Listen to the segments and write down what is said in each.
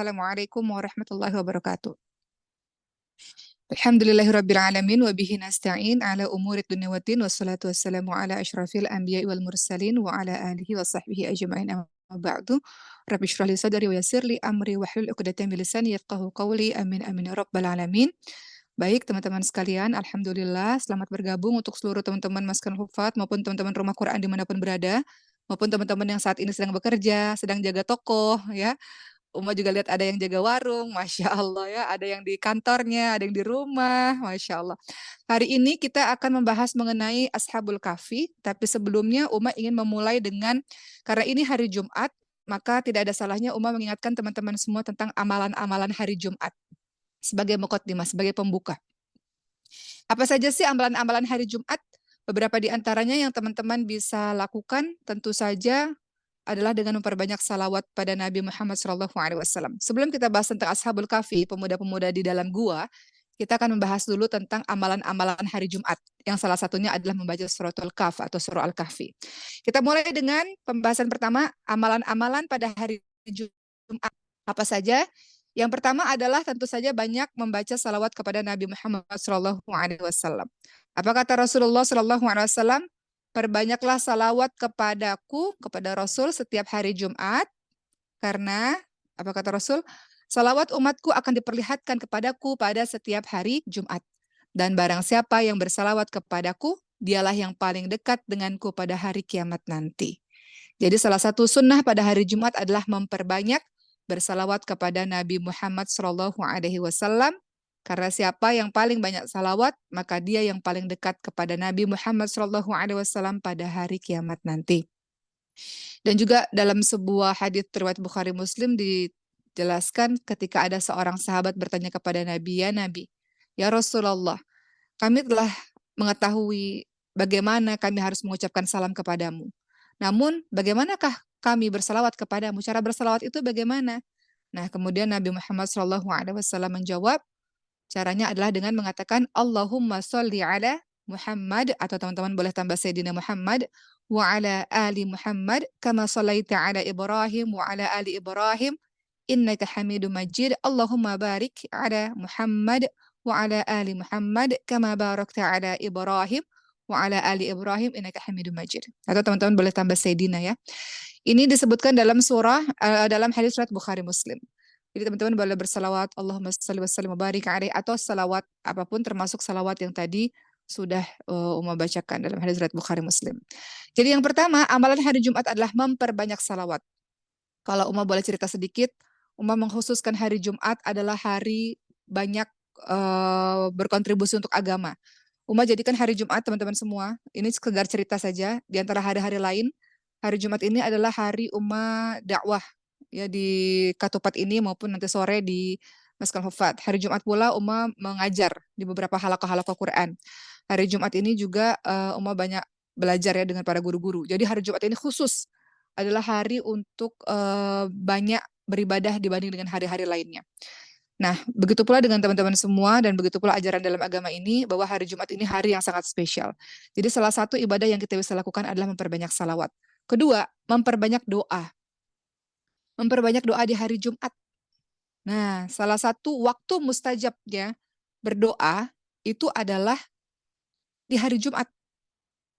Assalamualaikum warahmatullahi wabarakatuh. Alhamdulillahirabbil alamin wa bihi nasta'in ala umurid dunya waddin wassalatu wassalamu ala asyrafil anbiya'i wal mursalin wa ala alihi wa sahbihi ajma'in amma ba'du. Rabbi shrah li sadri wa yassir li amri wahlul 'uqdatam min lisani yafqahu qawli. Amin amin ya rabbal alamin. Baik teman-teman sekalian, alhamdulillah selamat bergabung untuk seluruh teman-teman Maskan Hufat maupun teman-teman Rumah Quran dimanapun berada, maupun teman-teman yang saat ini sedang bekerja, sedang jaga toko ya. Uma juga lihat ada yang jaga warung, Masya Allah ya, ada yang di kantornya, ada yang di rumah, Masya Allah. Hari ini kita akan membahas mengenai Ashabul Kahfi, tapi sebelumnya Uma ingin memulai dengan, karena ini hari Jumat, maka tidak ada salahnya Uma mengingatkan teman-teman semua tentang amalan-amalan hari Jumat, sebagai muqaddimah, sebagai pembuka. Apa saja sih amalan-amalan hari Jumat? Beberapa di antaranya yang teman-teman bisa lakukan, tentu saja adalah dengan memperbanyak salawat pada Nabi Muhammad SAW. Sebelum kita bahas tentang Ashabul Kahfi, pemuda-pemuda di dalam gua, kita akan membahas dulu tentang amalan-amalan hari Jumat, yang salah satunya adalah membaca suratul Kahf atau surah Al-Kahfi. Kita mulai dengan pembahasan pertama, amalan-amalan pada hari Jumat. Apa saja? Yang pertama adalah tentu saja banyak membaca salawat kepada Nabi Muhammad SAW. Apa kata Rasulullah SAW? Perbanyaklah salawat kepadaku, kepada Rasul setiap hari Jumat, karena, apa kata Rasul? Salawat umatku akan diperlihatkan kepadaku pada setiap hari Jumat. Dan barang siapa yang bersalawat kepadaku, dialah yang paling dekat denganku pada hari kiamat nanti. Jadi salah satu sunnah pada hari Jumat adalah memperbanyak bersalawat kepada Nabi Muhammad SAW. Karena siapa yang paling banyak salawat, maka dia yang paling dekat kepada Nabi Muhammad SAW pada hari kiamat nanti. Dan juga dalam sebuah hadis riwayat Bukhari Muslim dijelaskan ketika ada seorang sahabat bertanya kepada Nabi, ya Nabi, ya Rasulullah, kami telah mengetahui bagaimana kami harus mengucapkan salam kepadamu. Namun bagaimanakah kami bersalawat kepadamu? Cara bersalawat itu bagaimana? Nah, kemudian Nabi Muhammad SAW menjawab, caranya adalah dengan mengatakan Allahumma sholli ala Muhammad, atau teman-teman boleh tambah Sayyidina Muhammad, wa ala ali Muhammad kama shallaita ala Ibrahim wa ala ali Ibrahim innaka Hamidum Majid. Allahumma barik ala Muhammad wa ala ali Muhammad kama barakta ala Ibrahim wa ala ali Ibrahim innaka Hamidum Majid. Atau teman-teman boleh tambah Sayyidina ya. Ini disebutkan dalam dalam hadis riwayat Bukhari Muslim. Jadi teman-teman boleh bersalawat Allahumma shalli wa sallim wa barik alaihi, atau salawat apapun termasuk salawat yang tadi sudah Uma bacakan dalam hadis riwayat Bukhari Muslim. Jadi yang pertama, amalan hari Jumat adalah memperbanyak salawat. Kalau Uma boleh cerita sedikit, Uma mengkhususkan hari Jumat adalah hari banyak berkontribusi untuk agama. Uma jadikan hari Jumat, teman-teman semua, ini sekedar cerita saja, di antara hari-hari lain, hari Jumat ini adalah hari Uma dakwah ya di Katupat ini maupun nanti sore di Maskan Hufat. Hari Jumat pula Uma mengajar di beberapa halaqah-halaqah Quran. Hari Jumat ini juga Uma banyak belajar ya dengan para guru-guru. Jadi hari Jumat ini khusus adalah hari untuk banyak beribadah dibanding dengan hari-hari lainnya. Nah, begitu pula dengan teman-teman semua dan begitu pula ajaran dalam agama ini bahwa hari Jumat ini hari yang sangat spesial. Jadi salah satu ibadah yang kita bisa lakukan adalah memperbanyak salawat. Kedua, memperbanyak doa. Memperbanyak doa di hari Jumat. Nah, salah satu waktu mustajabnya berdoa itu adalah di hari Jumat.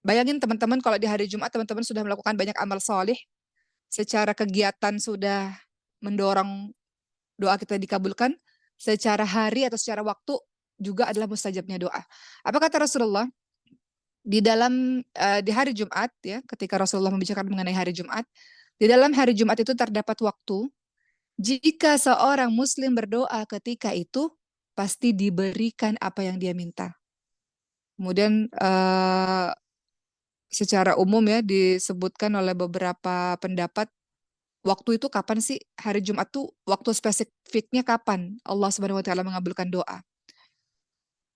Bayangin teman-teman kalau di hari Jumat teman-teman sudah melakukan banyak amal soleh, secara kegiatan sudah mendorong doa kita dikabulkan, secara hari atau secara waktu juga adalah mustajabnya doa. Apa kata Rasulullah? Di hari Jumat ya, ketika Rasulullah membicarakan mengenai hari Jumat, di dalam hari Jumat itu terdapat waktu jika seorang muslim berdoa ketika itu pasti diberikan apa yang dia minta. Kemudian secara umum ya disebutkan oleh beberapa pendapat, waktu itu kapan sih? Hari Jumat tuh waktu spesifiknya kapan Allah Subhanahu wa taala mengabulkan doa?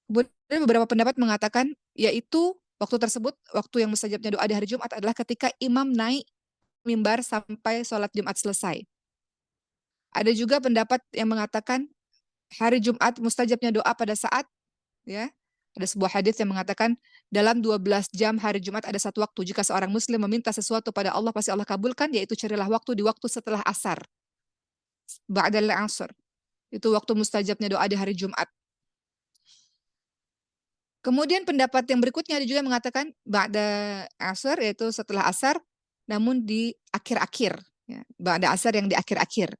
Kemudian beberapa pendapat mengatakan yaitu waktu tersebut, waktu yang mustajabnya doa di hari Jumat adalah ketika imam naik mimbar sampai sholat Jumat selesai. Ada juga pendapat yang mengatakan hari Jumat mustajabnya doa pada saat ya, ada sebuah hadis yang mengatakan dalam 12 jam hari Jumat ada satu waktu jika seorang muslim meminta sesuatu pada Allah pasti Allah kabulkan, yaitu carilah waktu di waktu setelah asar. ba'dal 'ashr. Itu waktu mustajabnya doa di hari Jumat. Kemudian pendapat yang berikutnya ada juga yang mengatakan ba'da 'ashr, yaitu setelah asar, namun di akhir-akhir, ya, ba'da asar yang di akhir-akhir.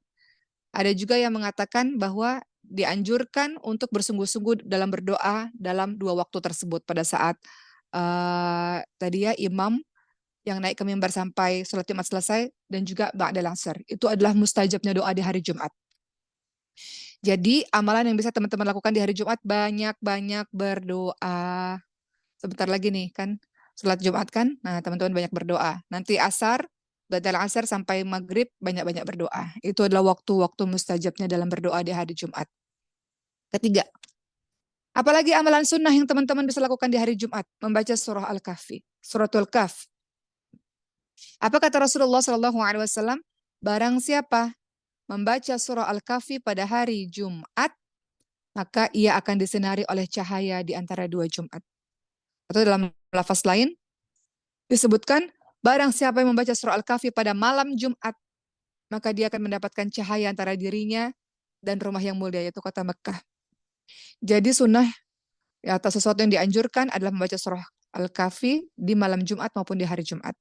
Ada juga yang mengatakan bahwa dianjurkan untuk bersungguh-sungguh dalam berdoa dalam 2 waktu tersebut pada saat, tadi ya imam yang naik ke mimbar sampai sholat Jumat selesai dan juga ba'dal 'ashr. Itu adalah mustajabnya doa di hari Jumat. Jadi amalan yang bisa teman-teman lakukan di hari Jumat banyak-banyak berdoa. Sebentar lagi nih kan sholat Jumat kan, nah teman-teman banyak berdoa. Nanti asar, ba'dal asar sampai maghrib banyak-banyak berdoa. Itu adalah waktu-waktu mustajabnya dalam berdoa di hari Jumat. Ketiga, apalagi amalan sunnah yang teman-teman bisa lakukan di hari Jumat? Membaca surah Al-Kahfi, suratul Kahf. Apa kata Rasulullah SAW? Barang siapa membaca surah Al-Kahfi pada hari Jumat, maka ia akan disinari oleh cahaya di antara 2 Jumat. Atau dalam lafaz lain, disebutkan, barang siapa yang membaca surah Al-Kahfi pada malam Jumat, maka dia akan mendapatkan cahaya antara dirinya dan rumah yang mulia, yaitu kota Mekah. Jadi sunnah ya, atau sesuatu yang dianjurkan adalah membaca surah Al-Kahfi di malam Jumat maupun di hari Jumat.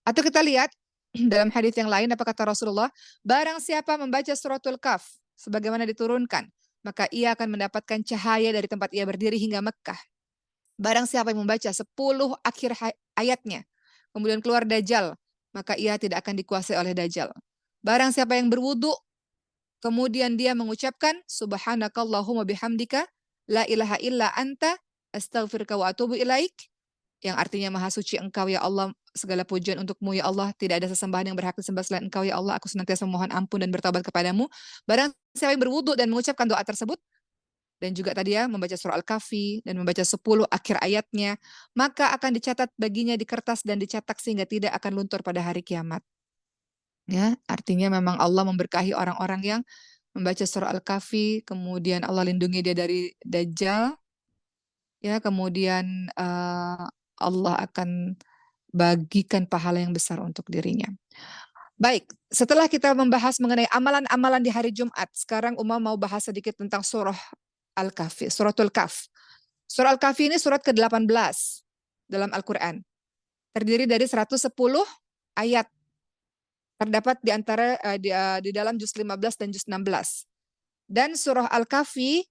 Atau kita lihat dalam hadis yang lain apa kata Rasulullah, barang siapa membaca suratul Kahf sebagaimana diturunkan, maka ia akan mendapatkan cahaya dari tempat ia berdiri hingga Mekah. Barang siapa yang membaca 10 akhir ayatnya, kemudian keluar Dajjal, maka ia tidak akan dikuasai oleh Dajjal. Barang siapa yang berwudu, kemudian dia mengucapkan, Subhanakallahumma bihamdika, la ilaha illa anta, astaghfirka wa atubu ilaik, yang artinya maha suci engkau ya Allah, segala pujian untukmu ya Allah, tidak ada sesembahan yang berhak disembah selain engkau ya Allah, aku senantiasa memohon ampun dan bertobat kepadamu. Barang siapa yang berwudu dan mengucapkan doa tersebut, dan juga tadi ya membaca surah Al-Kahfi dan membaca 10 akhir ayatnya, maka akan dicatat baginya di kertas dan dicetak sehingga tidak akan luntur pada hari kiamat. Ya, artinya memang Allah memberkahi orang-orang yang membaca surah Al-Kahfi, kemudian Allah lindungi dia dari Dajjal, ya, kemudian Allah akan bagikan pahala yang besar untuk dirinya. Baik, setelah kita membahas mengenai amalan-amalan di hari Jumat, sekarang Uma mau bahas sedikit tentang surah Al-Kahfi, suratul Kahf. Surah Al-Kahfi ini surat ke-18 dalam Al-Quran. Terdiri dari 110 ayat. Terdapat di antara di dalam juz 15 dan juz 16. Dan surah Al-Kahfi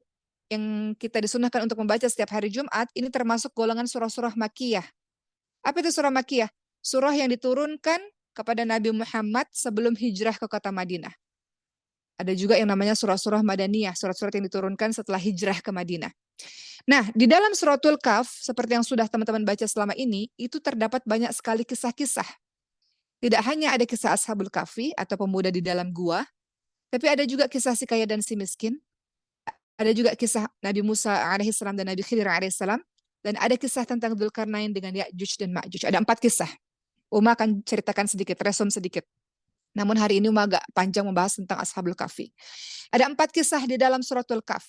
yang kita disunahkan untuk membaca setiap hari Jumat, ini termasuk golongan surah-surah Makkiyah. Apa itu surah Makkiyah? Surah yang diturunkan kepada Nabi Muhammad sebelum hijrah ke kota Madinah. Ada juga yang namanya surah-surah Madaniyah, surat-surat yang diturunkan setelah hijrah ke Madinah. Nah, di dalam suratul Kahf, seperti yang sudah teman-teman baca selama ini, itu terdapat banyak sekali kisah-kisah. Tidak hanya ada kisah Ashabul Kahfi atau pemuda di dalam gua, tapi ada juga kisah si kaya dan si miskin. Ada juga kisah Nabi Musa alaihissalam dan Nabi Khidir alaihissalam. Dan ada kisah tentang Dzulkarnain dengan Ya'juj dan Ma'juj. Ada 4 kisah. Uma akan ceritakan sedikit, resum sedikit. Namun hari ini Uma agak panjang membahas tentang Ashabul Kahfi. Ada 4 kisah di dalam suratul Kahf.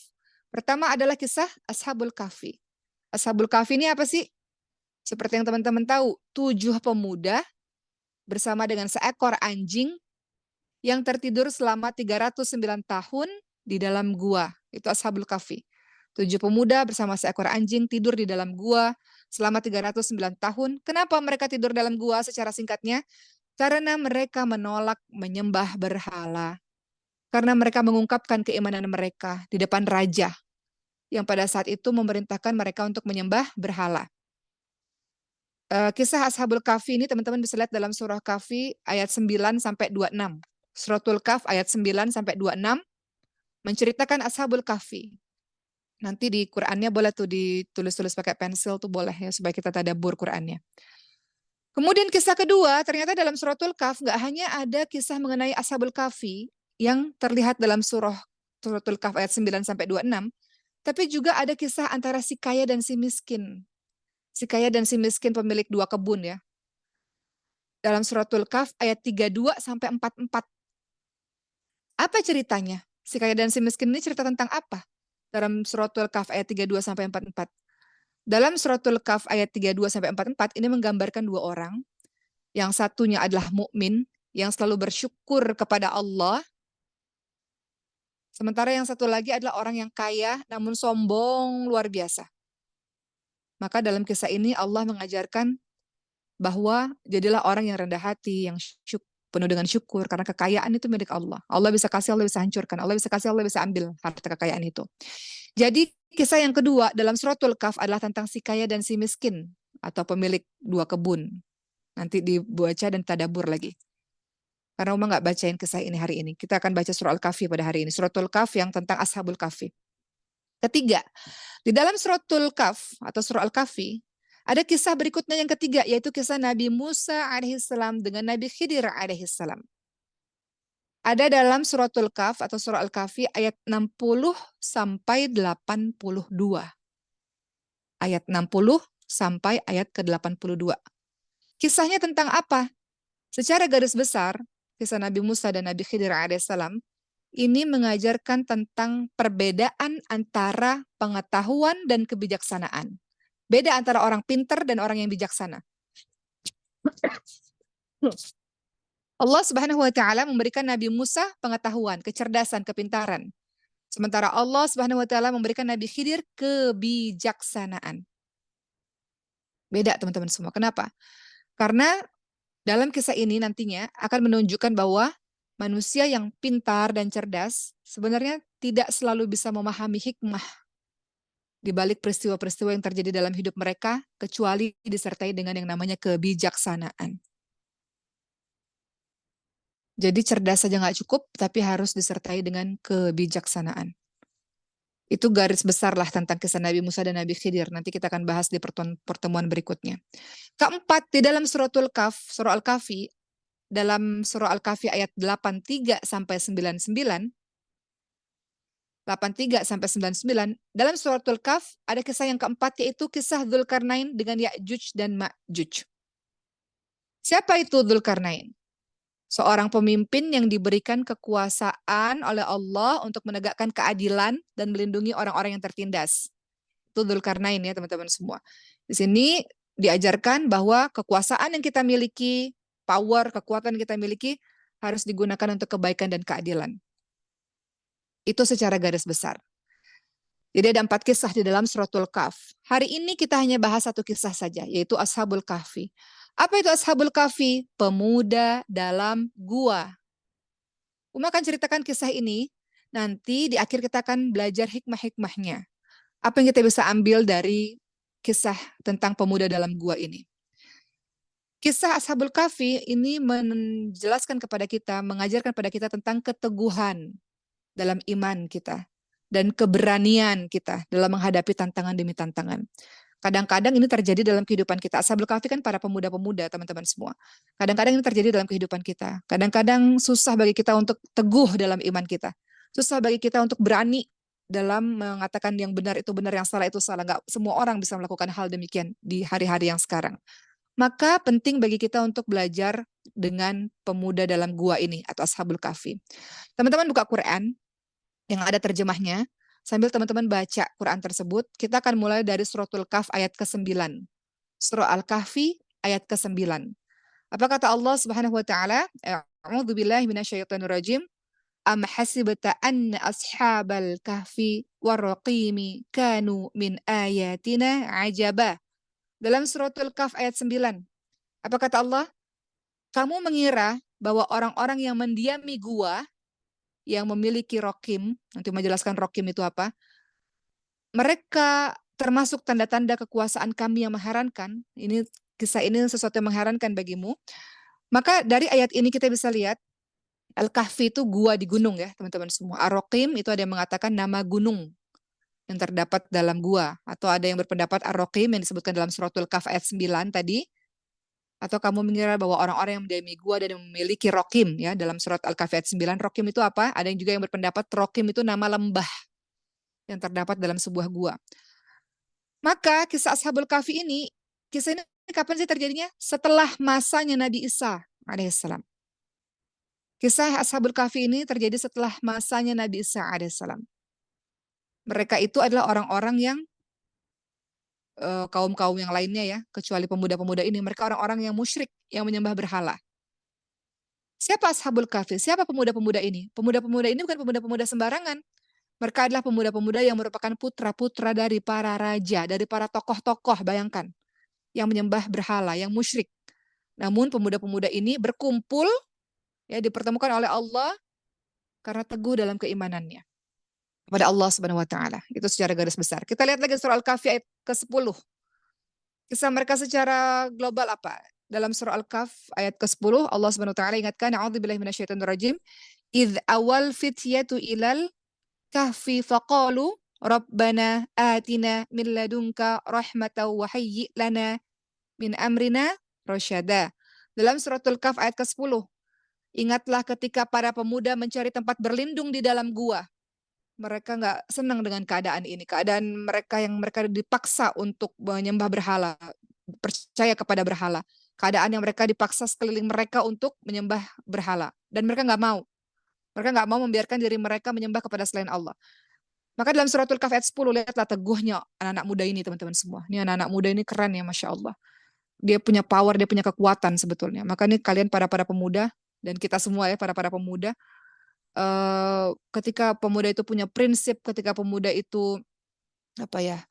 Pertama adalah kisah Ashabul Kahfi. Ashabul Kahfi ini apa sih? Seperti yang teman-teman tahu, 7 pemuda bersama dengan seekor anjing yang tertidur selama 309 tahun di dalam gua. Itu Ashabul Kahfi. 7 pemuda bersama seekor anjing tidur di dalam gua selama 309 tahun. Kenapa mereka tidur dalam gua secara singkatnya? Karena mereka menolak menyembah berhala. Karena mereka mengungkapkan keimanan mereka di depan raja yang pada saat itu memerintahkan mereka untuk menyembah berhala. Kisah Ashabul Kahfi ini teman-teman bisa lihat dalam surah Kahfi ayat 9 sampai 26. Suratul Kahf ayat 9 sampai 26 menceritakan Ashabul Kahfi. Nanti di Qur'annya boleh tuh ditulis-tulis pakai pensil tuh boleh ya supaya kita tadabbur Qur'annya. Kemudian kisah kedua, ternyata dalam suratul Kahf nggak hanya ada kisah mengenai Ashabul Kahfi yang terlihat dalam suratul Kahf ayat 9 sampai 26, tapi juga ada kisah antara si kaya dan si miskin. Si kaya dan si miskin pemilik 2 kebun ya. Dalam suratul Kahf ayat 32 sampai 44. Apa ceritanya? Si kaya dan si miskin ini cerita tentang apa? Dalam suratul Kahf ayat 32 sampai 44. Dalam suratul Kahf ayat 32 sampai 44 ini menggambarkan 2 orang. Yang satunya adalah mukmin yang selalu bersyukur kepada Allah Sementara yang satu lagi adalah orang yang kaya namun sombong luar biasa. Maka dalam kisah ini Allah mengajarkan bahwa jadilah orang yang rendah hati, yang penuh dengan syukur karena kekayaan itu milik Allah. Allah bisa kasih, Allah bisa hancurkan. Allah bisa kasih, Allah bisa ambil harta kekayaan itu. Jadi kisah yang kedua dalam suratul Kahf adalah tentang si kaya dan si miskin atau pemilik dua kebun. Nanti dibaca dan tadabur lagi. Karena Uma nggak bacain kisah ini hari ini. Kita akan baca surah Al-Kahfi pada hari ini. Suratul Kahf yang tentang Ashabul Kahfi. Ketiga, di dalam suratul Kahf atau surah Al-Kahfi, ada kisah berikutnya yang ketiga, yaitu kisah Nabi Musa alaihissalam dengan Nabi Khidir alaihissalam. Ada dalam suratul Kahf atau surah Al-Kahfi ayat 60 sampai 82. Ayat 60 sampai ayat ke-82. Kisahnya tentang apa? Secara garis besar, kisah Nabi Musa dan Nabi Khidir alaihissalam ini mengajarkan tentang perbedaan antara pengetahuan dan kebijaksanaan. Beda antara orang pintar dan orang yang bijaksana. Allah Subhanahu wa taala memberikan Nabi Musa pengetahuan, kecerdasan, kepintaran. Sementara Allah Subhanahu wa taala memberikan Nabi Khidir kebijaksanaan. Beda teman-teman semua. Kenapa? Karena dalam kisah ini nantinya akan menunjukkan bahwa manusia yang pintar dan cerdas sebenarnya tidak selalu bisa memahami hikmah di balik peristiwa-peristiwa yang terjadi dalam hidup mereka, kecuali disertai dengan yang namanya kebijaksanaan. Jadi cerdas saja nggak cukup, tapi harus disertai dengan kebijaksanaan. Itu garis besar lah tentang kisah Nabi Musa dan Nabi Khidir. Nanti kita akan bahas di pertemuan berikutnya. Keempat, di dalam suratul Kahf, surah Al-Kahfi, dalam surah Al-Kahfi ayat 83 sampai 99, 83 sampai 99, dalam suratul Kahf ada kisah yang keempat, yaitu kisah Dzulkarnain dengan Ya'juj dan Ma'juj. Siapa itu Dzulkarnain? Seorang pemimpin yang diberikan kekuasaan oleh Allah untuk menegakkan keadilan dan melindungi orang-orang yang tertindas. Itu Dzulkarnain ya teman-teman semua. Di sini diajarkan bahwa kekuasaan yang kita miliki, power, kekuatan yang kita miliki harus digunakan untuk kebaikan dan keadilan. Itu secara garis besar. Jadi ada 4 kisah di dalam suratul Kahf. Hari ini kita hanya bahas satu kisah saja, yaitu Ashabul Kahfi. Apa itu Ashabul Kahfi? Pemuda dalam gua. Uma akan ceritakan kisah ini, nanti di akhir kita akan belajar hikmah-hikmahnya. Apa yang kita bisa ambil dari kisah tentang pemuda dalam gua ini. Kisah Ashabul Kahfi ini menjelaskan kepada kita, mengajarkan kepada kita tentang keteguhan dalam iman kita dan keberanian kita dalam menghadapi tantangan demi tantangan. Kadang-kadang ini terjadi dalam kehidupan kita. Ashabul Kahfi kan para pemuda-pemuda, teman-teman semua. Kadang-kadang ini terjadi dalam kehidupan kita. Kadang-kadang susah bagi kita untuk teguh dalam iman kita. Susah bagi kita untuk berani dalam mengatakan yang benar itu benar, yang salah itu salah. Nggak semua orang bisa melakukan hal demikian di hari-hari yang sekarang. Maka penting bagi kita untuk belajar dengan pemuda dalam gua ini atau Ashabul Kahfi. Teman-teman buka Quran yang ada terjemahnya. Sambil teman-teman baca Quran tersebut, kita akan mulai dari suratul Kahf ayat ke-9. Surah Al-Kahfi ayat ke-9. Apa kata Allah Subhanahu wa taala? A'udzu billahi minasyaitonir rajim. Am hasibta anna ashabal kahfi warraqimi kanu min ayatina ajaba. Dalam suratul Kahf ayat 9. Apa kata Allah? Kamu mengira bahwa orang-orang yang mendiami gua yang memiliki rokim, nanti menjelaskan rokim itu apa, mereka termasuk tanda-tanda kekuasaan kami yang mengherankan. Ini kisah ini sesuatu yang mengherankan bagimu. Maka dari ayat ini kita bisa lihat Al-Kahfi itu gua di gunung ya teman-teman semua. Ar-Roqim itu ada yang mengatakan nama gunung yang terdapat dalam gua. Atau ada yang berpendapat Ar-Roqim yang disebutkan dalam suratul Kahf ayat 9 tadi. Atau kamu mengira bahwa orang-orang yang mendiami gua dan yang memiliki Rokim ya dalam surat Al-Kahfi ayat 9. Rokim itu apa? Ada yang juga yang berpendapat Rokim itu nama lembah yang terdapat dalam sebuah gua. Maka kisah Ashabul Kahfi ini, kisah ini kapan sih terjadinya? Setelah masanya Nabi Isa alaihissalam. Kisah Ashabul Kahfi ini terjadi setelah masanya Nabi Isa alaihissalam. Mereka itu adalah orang-orang yang kaum-kaum yang lainnya ya, kecuali pemuda-pemuda ini, mereka orang-orang yang musyrik, yang menyembah berhala. Siapa Ashabul Kahfi? Siapa pemuda-pemuda ini? Pemuda-pemuda ini bukan pemuda-pemuda sembarangan. Mereka adalah pemuda-pemuda yang merupakan putra-putra dari para raja, dari para tokoh-tokoh, bayangkan, yang menyembah berhala, yang musyrik. Namun pemuda-pemuda ini berkumpul, ya, dipertemukan oleh Allah karena teguh dalam keimanannya kepada Allah Subhanahu wa taala. Itu secara garis besar. Kita lihat lagi surah Al-Kahfi ayat ke-10. Kisah mereka secara global apa? Dalam surah Al-Kahf ayat ke-10 Allah Subhanahu wa taala ingatkan, a'udzubillahi minasyaitonir rajim, idz awal fityatu ilal kahfi faqalu rabbana atina min ladunka rahmatan wa hayyi lana min amrina rasyada. Dalam suratul Kahf ayat ke-10, ingatlah ketika para pemuda mencari tempat berlindung di dalam gua. Mereka nggak senang dengan keadaan ini. Keadaan mereka dipaksa untuk menyembah berhala, percaya kepada berhala. Keadaan yang mereka dipaksa sekeliling mereka untuk menyembah berhala. Dan mereka nggak mau. Mereka nggak mau membiarkan diri mereka menyembah kepada selain Allah. Maka dalam suratul Kahf ayat 10, lihatlah teguhnya anak-anak muda ini, teman-teman semua. Ini anak-anak muda ini keren ya, Masya Allah. Dia punya power, dia punya kekuatan sebetulnya. Maka ini kalian para pemuda, dan kita semua ya, para pemuda, ketika pemuda itu punya prinsip, ketika pemuda itu apa ya,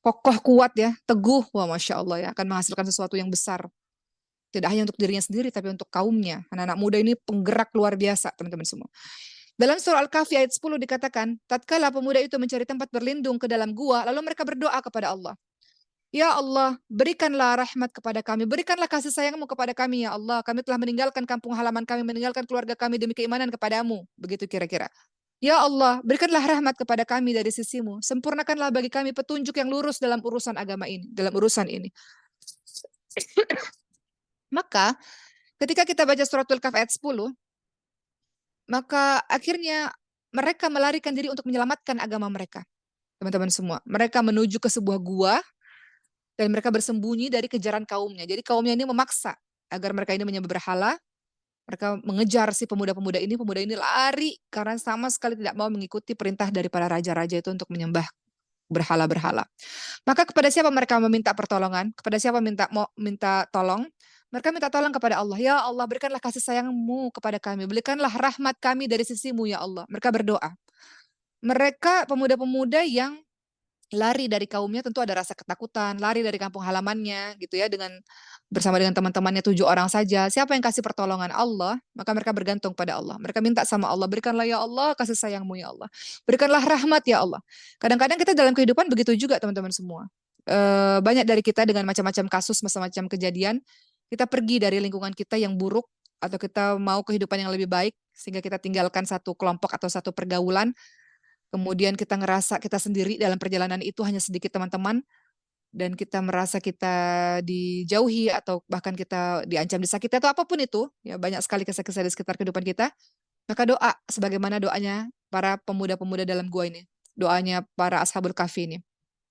kokoh kuat ya, teguh, wah Masya Allah ya, akan menghasilkan sesuatu yang besar. Tidak hanya untuk dirinya sendiri, tapi untuk kaumnya. Anak-anak muda ini penggerak luar biasa, teman-teman semua. Dalam surah Al-Kahfi ayat 10 dikatakan, tatkala pemuda itu mencari tempat berlindung ke dalam gua, lalu mereka berdoa kepada Allah. Ya Allah, berikanlah rahmat kepada kami, berikanlah kasih sayangmu kepada kami ya Allah. Kami telah meninggalkan kampung halaman kami, meninggalkan keluarga kami demi keimanan kepadamu. Begitu kira-kira. Ya Allah, berikanlah rahmat kepada kami dari sisimu. Sempurnakanlah bagi kami petunjuk yang lurus dalam urusan agama ini, dalam urusan ini. Maka ketika kita baca suratul Kahf ayat 10, maka akhirnya mereka melarikan diri untuk menyelamatkan agama mereka. Teman-teman semua, mereka menuju ke sebuah gua dan mereka bersembunyi dari kejaran kaumnya. Jadi kaumnya ini memaksa agar mereka ini menyembah berhala. Mereka mengejar si pemuda-pemuda ini. Pemuda ini lari karena sama sekali tidak mau mengikuti perintah dari para raja-raja itu untuk menyembah berhala-berhala. Maka kepada siapa mereka meminta pertolongan? Kepada siapa minta tolong? Mereka minta tolong kepada Allah. Ya Allah, berikanlah kasih sayangmu kepada kami. Berikanlah rahmat kami dari sisimu ya Allah. Mereka berdoa. Mereka pemuda-pemuda yang lari dari kaumnya, tentu ada rasa ketakutan, lari dari kampung halamannya gitu ya, bersama dengan teman-temannya 7 orang saja. Siapa yang kasih pertolongan? Allah. Maka mereka bergantung pada Allah. Mereka minta sama Allah, berikanlah ya Allah kasih sayangmu ya Allah. Berikanlah rahmat ya Allah. Kadang-kadang kita dalam kehidupan begitu juga teman-teman semua. Banyak dari kita dengan macam-macam kasus, macam-macam kejadian, kita pergi dari lingkungan kita yang buruk, atau kita mau kehidupan yang lebih baik, sehingga kita tinggalkan satu kelompok atau satu pergaulan. Kemudian kita ngerasa kita sendiri dalam perjalanan itu, hanya sedikit teman-teman, dan kita merasa kita dijauhi atau bahkan kita diancam disakiti atau apapun itu, ya banyak sekali kisah-kisah di sekitar kehidupan kita. Maka doa sebagaimana doanya para pemuda-pemuda dalam gua ini, doanya para Ashabul Kahfi ini.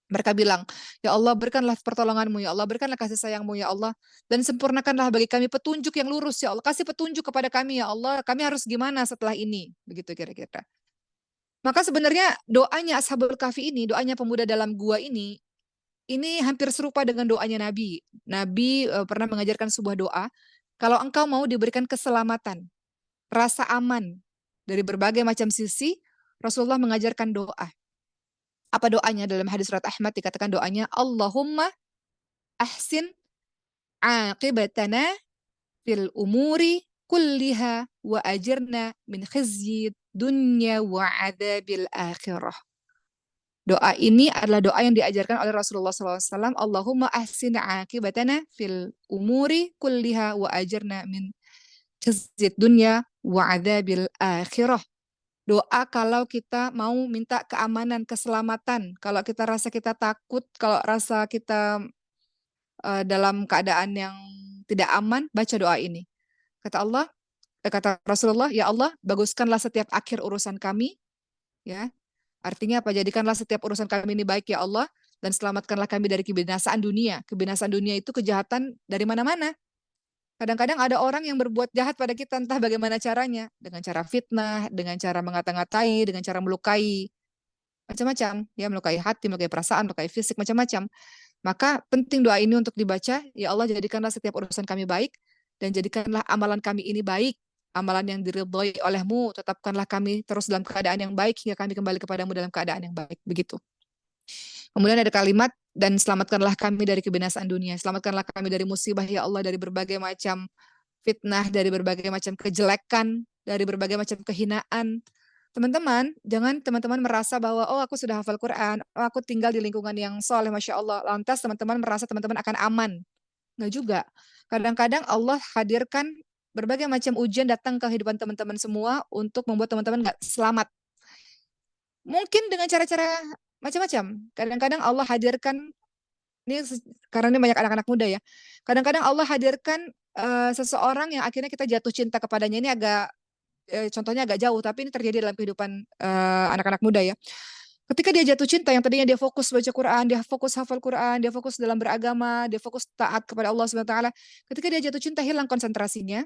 Mereka bilang, "Ya Allah, berikanlah pertolonganmu ya Allah, berikanlah kasih sayangmu ya Allah, dan sempurnakanlah bagi kami petunjuk yang lurus ya Allah. Kasih petunjuk kepada kami ya Allah, kami harus gimana setelah ini?" Begitu kira-kira. Maka sebenarnya doanya Ashabul Kahfi ini, doanya pemuda dalam gua ini hampir serupa dengan doanya Nabi. Nabi pernah mengajarkan sebuah doa, kalau engkau mau diberikan keselamatan, rasa aman dari berbagai macam sisi, Rasulullah mengajarkan doa. Apa doanya? Dalam hadis surat Ahmad dikatakan doanya, Allahumma ahsin aqibatana fil umuri kulliha wa ajirna min khizyi dunya wa adabil akhirah. Doa ini adalah doa yang diajarkan oleh Rasulullah SAW. Allahumma ahsin akibatana fil umuri kulliha wa ajarna min khizyid dunya wa adabil akhirah. Doa kalau kita mau minta keamanan, keselamatan. Kalau kita rasa kita takut, kalau rasa kita dalam keadaan yang tidak aman, baca doa ini. Kata Rasulullah, ya Allah, baguskanlah setiap akhir urusan kami, ya. Artinya apa? Jadikanlah setiap urusan kami ini baik ya Allah, dan selamatkanlah kami dari kebinasaan dunia. Kebinasaan dunia itu kejahatan dari mana-mana. Kadang-kadang ada orang yang berbuat jahat pada kita, entah bagaimana caranya. Dengan cara fitnah, dengan cara mengata-ngatai, dengan cara melukai. Macam-macam. Ya, melukai hati, melukai perasaan, melukai fisik, macam-macam. Maka penting doa ini untuk dibaca. Ya Allah, jadikanlah setiap urusan kami baik, dan jadikanlah amalan kami ini baik. amalan yang diridhoi olehmu, tetapkanlah kami terus dalam keadaan yang baik hingga kami kembali kepadamu dalam keadaan yang baik. Begitu. Kemudian ada kalimat, dan selamatkanlah kami dari kebinasaan dunia. Selamatkanlah kami dari musibah, ya Allah, dari berbagai macam fitnah, dari berbagai macam kejelekan, dari berbagai macam kehinaan. Teman-teman, jangan teman-teman merasa bahwa, oh aku sudah hafal Quran, oh aku tinggal di lingkungan yang soleh, Masya Allah. Lantas teman-teman merasa teman-teman akan aman. Nggak juga. Kadang-kadang Allah hadirkan berbagai macam ujian datang ke kehidupan teman-teman semua untuk membuat teman-teman nggak selamat. Mungkin dengan cara-cara macam-macam. Kadang-kadang Allah hadirkan, ini karena ini banyak anak-anak muda ya. Kadang-kadang Allah hadirkan seseorang yang akhirnya kita jatuh cinta kepadanya. Ini agak contohnya agak jauh, tapi ini terjadi dalam kehidupan anak-anak muda ya. Ketika dia jatuh cinta, yang tadinya dia fokus baca Quran, dia fokus hafal Quran, dia fokus dalam beragama, dia fokus taat kepada Allah Subhanahu wa taala. Ketika dia jatuh cinta, hilang konsentrasinya.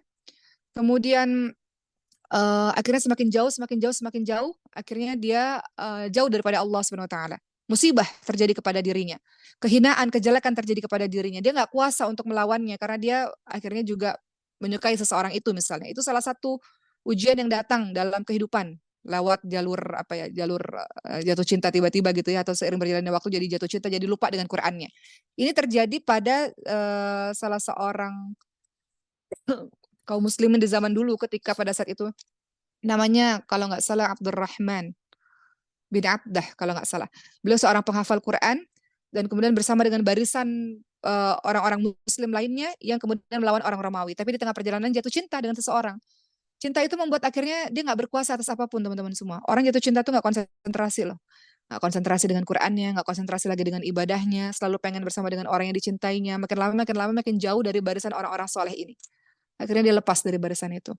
Kemudian akhirnya semakin jauh, semakin jauh, semakin jauh, akhirnya dia jauh daripada Allah Subhanahu wa taala. Musibah terjadi kepada dirinya. Kehinaan, kejelekan terjadi kepada dirinya. Dia nggak kuasa untuk melawannya karena dia akhirnya juga menyukai seseorang itu misalnya. Itu salah satu ujian yang datang dalam kehidupan lewat jalur apa ya, jalur jatuh cinta tiba-tiba gitu ya, atau seiring berjalannya waktu jadi jatuh cinta, jadi lupa dengan Qur'annya. Ini terjadi pada salah seorang kaum muslimin di zaman dulu ketika pada saat itu namanya kalau nggak salah Abdurrahman bin Abdah kalau nggak salah. Beliau seorang penghafal Quran dan kemudian bersama dengan barisan orang-orang Muslim lainnya yang kemudian melawan orang Romawi. Tapi di tengah perjalanan jatuh cinta dengan seseorang. Cinta itu membuat akhirnya dia nggak berkuasa atas apapun, teman-teman semua. Orang jatuh cinta tuh nggak konsentrasi loh. Nggak konsentrasi dengan Qurannya, nggak konsentrasi lagi dengan ibadahnya, selalu pengen bersama dengan orang yang dicintainya. Makin lama makin jauh dari barisan orang-orang soleh ini. Akhirnya dia lepas dari barisan itu.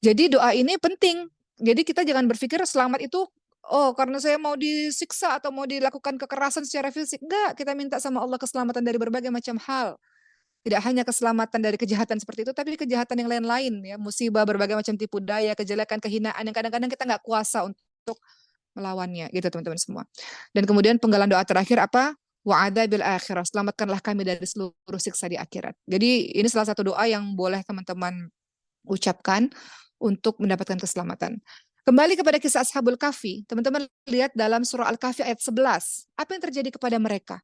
Jadi doa ini penting. Jadi kita jangan berpikir selamat itu, oh karena saya mau disiksa atau mau dilakukan kekerasan secara fisik. Enggak, kita minta sama Allah keselamatan dari berbagai macam hal. Tidak hanya keselamatan dari kejahatan seperti itu, tapi kejahatan yang lain-lain ya, musibah, berbagai macam tipu daya, kejelekan, kehinaan yang kadang-kadang kita nggak kuasa untuk melawannya, gitu teman-teman semua. Dan kemudian penggalan doa terakhir apa? Wa'adzabil akhirah, selamatkanlah kami dari seluruh siksa di akhirat. Jadi ini salah satu doa yang boleh teman-teman ucapkan untuk mendapatkan keselamatan. Kembali kepada kisah Ashabul Kahfi, teman-teman lihat dalam surah Al-Kahfi ayat 11. Apa yang terjadi kepada mereka?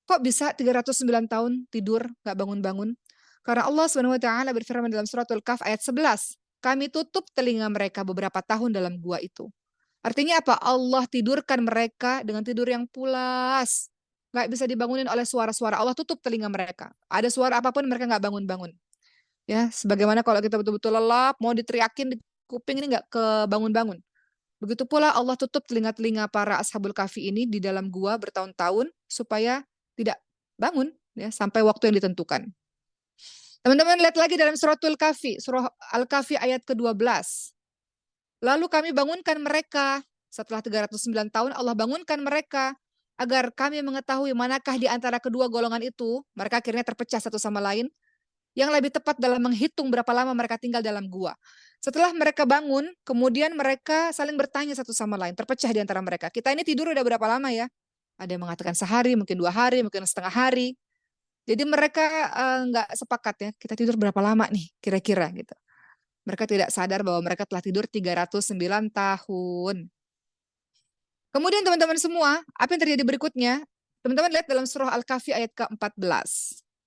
Kok bisa 309 tahun tidur gak bangun-bangun? Karena Allah Subhanahu wa taala berfirman dalam surat Al-Kahf ayat 11, kami tutup telinga mereka beberapa tahun dalam gua itu. Artinya apa? Allah tidurkan mereka dengan tidur yang pulas. Gak bisa dibangunin oleh suara-suara. Allah tutup telinga mereka. Ada suara apapun mereka gak bangun-bangun. Ya, sebagaimana kalau kita betul-betul lelap, mau diteriakin di kuping ini nggak kebangun-bangun. Begitu pula Allah tutup telinga-telinga para ashabul kahfi ini di dalam gua bertahun-tahun supaya tidak bangun ya sampai waktu yang ditentukan. Teman-teman lihat lagi dalam suratul kahfi, surah Al-Kahfi ayat ke-12. Lalu kami bangunkan mereka setelah 309 tahun Allah bangunkan mereka agar kami mengetahui manakah di antara kedua golongan itu, mereka akhirnya terpecah satu sama lain yang lebih tepat dalam menghitung berapa lama mereka tinggal dalam gua. Setelah mereka bangun, kemudian mereka saling bertanya satu sama lain, terpecah di antara mereka. Kita ini tidur udah berapa lama ya? Ada yang mengatakan sehari, mungkin 2 hari, mungkin setengah hari. Jadi mereka nggak sepakat ya, kita tidur berapa lama nih kira-kira gitu. Mereka tidak sadar bahwa mereka telah tidur 309 tahun. Kemudian teman-teman semua, apa yang terjadi berikutnya? Teman-teman lihat dalam surah Al-Kahfi ayat ke-14.